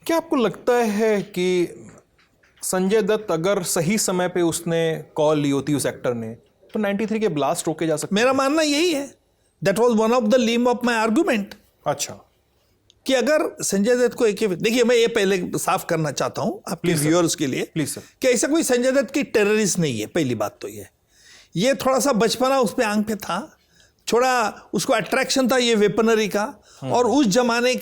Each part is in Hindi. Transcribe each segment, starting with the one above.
क्या आपको लगता है कि संजय दत्त अगर सही समय पे उसने कॉल ली होती उस एक्टर ने तो 93 के ब्लास्ट रोके जा सकते? मेरा मानना यही है, that was one of the लीम ऑफ माय आर्गुमेंट। अच्छा, कि अगर संजय दत्त को एक, देखिए मैं ये पहले साफ करना चाहता हूं आपके व्यूअर्स के लिए, प्लीज सर, कि ऐसा कोई संजय दत्त की टेररिस्ट नहीं है। पहली बात तो ये थोड़ा सा बचपना उस पे आंख पे था, थोड़ा उसको अट्रैक्शन था ये वेपनरी का, और उस जमाने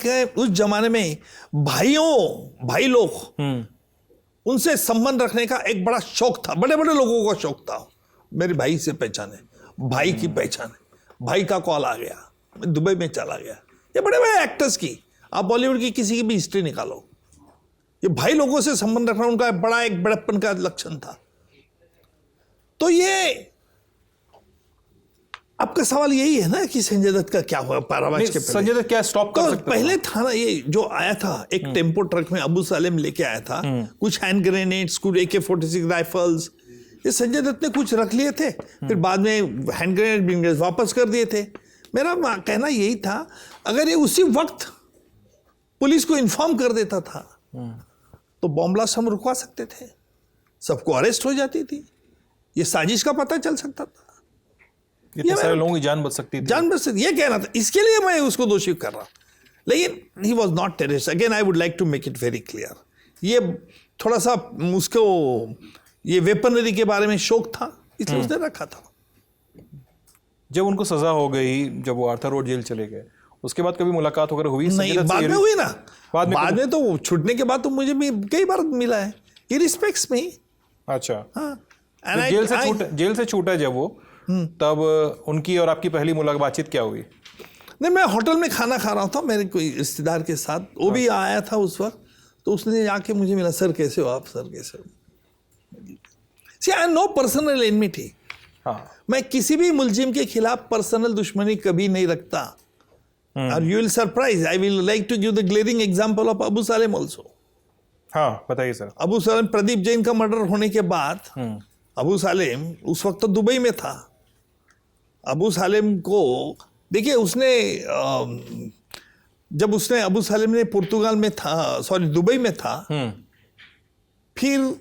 में भाई लोग उनसे संबंध रखने का एक बड़ा शौक था, बड़े बड़े लोगों का शौक था। मेरे भाई से पहचाने, भाई की पहचान है, भाई का कॉल आ गया, मैं दुबई में चला गया। ये बड़े बड़े एक्टर्स की, आप बॉलीवुड की किसी की भी हिस्ट्री निकालो, ये भाई लोगों से संबंध रखना उनका बड़ा एक बड़प्पन का लक्षण था। तो ये आपका सवाल यही है ना कि संजय दत्त का क्या हुआ पारावाज के पहले? संजय दत्त क्या स्टॉप कर सकते? पहले था ना, ये जो आया था एक टेम्पो ट्रक में अबू सालेम लेके आया था, कुछ हैंड ग्रेनेड्स, कुछ AK-46 राइफल्स, ये संजय दत्त ने कुछ रख लिए थे, फिर बाद में हैंड ग्रेनेड वापस कर दिए थे। मेरा कहना यही था, अगर ये उसी वक्त पुलिस को इन्फॉर्म कर देता था तो बॉम्ब ब्लास्ट हम रुकवा सकते थे, सबको अरेस्ट हो जाती थी, ये साजिश का पता चल सकता था, इतने सारे लोगों की जान बच सकती थी। जान बच सकती, ये कहना था। इसके लिए मैं उसको दोषी कर रहा, लेकिन he was not terrorist. Again I would like to make it very clear, ये थोड़ा सा उसको ये वेपनरी के बारे में शौक था, इसलिए उसने रखा था। जब उनको सजा हो गई, जब वो आर्थर रोड जेल चले गए, उसके बाद कभी मुलाकात वगैरह हुई? नहीं, बाद में हुई ना, बाद में तो छूटने के बाद तो मुझे भी कई बार मिला है, ही रिस्पेक्ट्स मी। अच्छा, हाँ, तो जेल से छूटा जब वो, तब उनकी और आपकी पहली मुलाकात बातचीत क्या हुई? नहीं, मैं होटल में खाना खा रहा था मेरे कोई रिश्तेदार के साथ, वो भी आया था उस वक्त, तो उसने आके मुझे मिला, सर कैसे हो आप, सर कैसे हो। सी आई नो पर्सनल एनमिटी, मैं किसी भी मुलजिम के खिलाफ पर्सनल दुश्मनी कभी नहीं रखता। और you will surprise, I will like to give the glaring example of Abu Salem also. हाँ, बताइए सर। अबू सालेम, प्रदीप जैन का मर्डर होने के बाद अबू सालेम उस वक्त तो दुबई में था। अबू सालेम को देखिए, अबू सालेम ने पुर्तगाल में था, सॉरी दुबई में था, फिर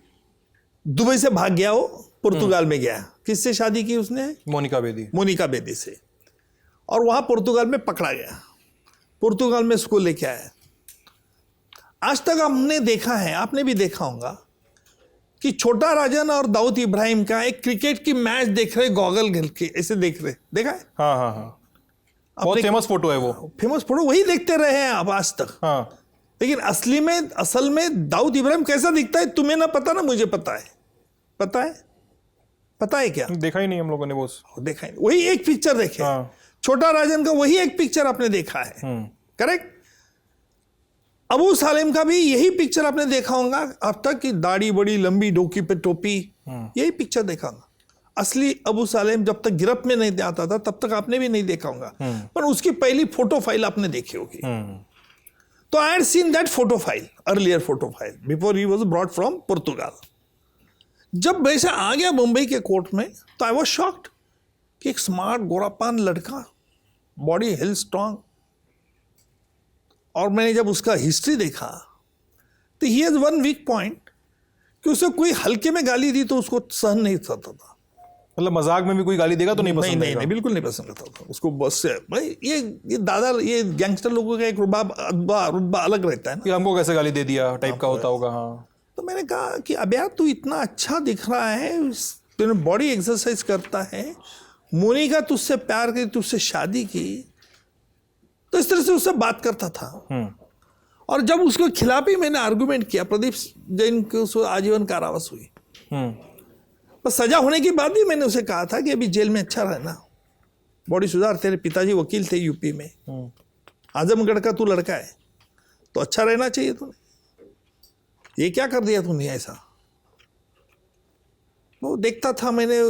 दुबई से भाग गया, वो पुर्तगाल में गया। किससे शादी की उसने? मोनिका बेदी से, और वहां पुर्तगाल में पकड़ा गया, पुर्तगाल में उसको लेके आया। आज तक हमने देखा है, आपने भी देखा होगा कि छोटा राजन और दाऊद इब्राहिम का एक क्रिकेट की मैच देख रहे, गॉगल घल के ऐसे देख रहे, देखा है? हाँ, बहुत फेमस फोटो है वो, फेमस फोटो वही देखते रहे हैं अब आज तक। हाँ, लेकिन असल में दाऊद इब्राहिम कैसा दिखता है तुम्हें ना पता ना मुझे पता है। पता है क्या? देखा ही नहीं हम लोगों ने, वो देखा ही, वही एक पिक्चर देखे। छोटा राजन का वही एक पिक्चर आपने देखा है, करेक्ट? अबू सालेम का भी यही पिक्चर आपने देखा होगा अब तक, की दाढ़ी बड़ी लंबी, डोकी पे टोपी, यही पिक्चर देखा होगा। असली अबू सालेम जब तक गिरफ्त में नहीं आता था तब तक आपने भी नहीं देखा होगा, पर उसकी पहली फोटो फाइल आपने देखी होगी। तो I had seen that photo file, earlier photo file, before he was brought from Portugal. जब वैसे आ गया मुंबई के कोर्ट में, तो आई वाज शॉक्ड कि एक स्मार्ट गोरापान लड़का, बॉडी हेल्थ स्ट्रांग, और मैंने जब उसका हिस्ट्री देखा तो he has one weak point, कि उसे कोई हल्के में गाली दी तो उसको सहन नहीं करता था। मतलब मजाक में भी कोई गाली देगा तो नहीं पसंद? नहीं, बिल्कुल नहीं पसंद करता था उसको। बस से भाई ये दादा, ये गैंगस्टर लोगों का एक रुतबा अलग रहता है ना, कि हमको कैसे गाली दे दिया टाइप का होता होगा। हाँ, तो मैंने कहा कि अब यार तू इतना अच्छा दिख रहा है, तूने बॉडी एक्सरसाइज करता है, मोनिका तुझसे प्यार की, तुझसे शादी की, तो इस तरह से उससे बात करता था। और जब उसके खिलाफ ही मैंने आर्गुमेंट किया, प्रदीप जैन को आजीवन कारावास हुई, पर सजा होने के बाद भी मैंने उसे कहा था कि अभी जेल में अच्छा रहना, बॉडी सुधार, तेरे पिताजी वकील थे यूपी में, आजमगढ़ का तू लड़का है, तो अच्छा रहना चाहिए तूने, ये क्या कर दिया तूने ऐसा। वो देखता था, मैंने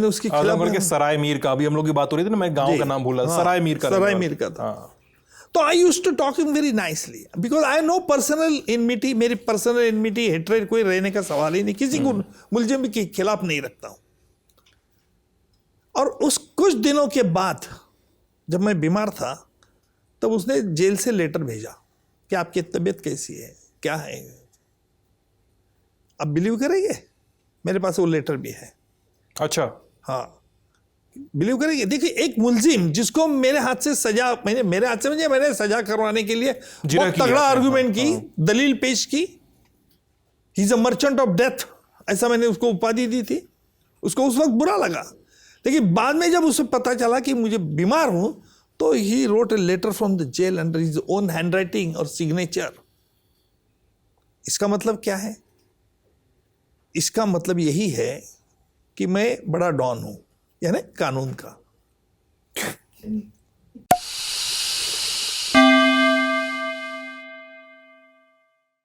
उसके खिलाफ के सराय मीर का भी हम लोग की बात हो रही थी ना, मैं गांव का नाम भूला, सराय मीर का था। तो I used to talk him very nicely, because I no personal enmity, मेरी पर्सनल एनमिटी, हेट्रेड कोई रहने का सवाल ही नहीं, किसी को मुलजिम के खिलाफ नहीं रखता हूं। और उस कुछ दिनों के बाद जब मैं बीमार था, तब उसने जेल से लेटर भेजा कि आपकी तबीयत कैसी है, क्या है? आप बिलीव करेंगे, मेरे पास वो लेटर भी है। अच्छा, हाँ, बिलीव करेंगे? देखिए, एक मुलजिम जिसको मेरे हाथ से सजा, मेरे हाथ से मैंने सजा करवाने के लिए बहुत तगड़ा आर्गुमेंट की, दलील पेश की। He is a merchant of death, ऐसा मैंने उसको उपाधि दी थी। उसको उस वक्त बुरा लगा, लेकिन बाद में जब उसे पता चला कि मुझे बीमार हूं, तो he wrote a letter from the jail under his own handwriting और सिग्नेचर। इसका मतलब क्या है? इसका मतलब यही है कि मैं बड़ा डॉन हूं, यानी कानून का।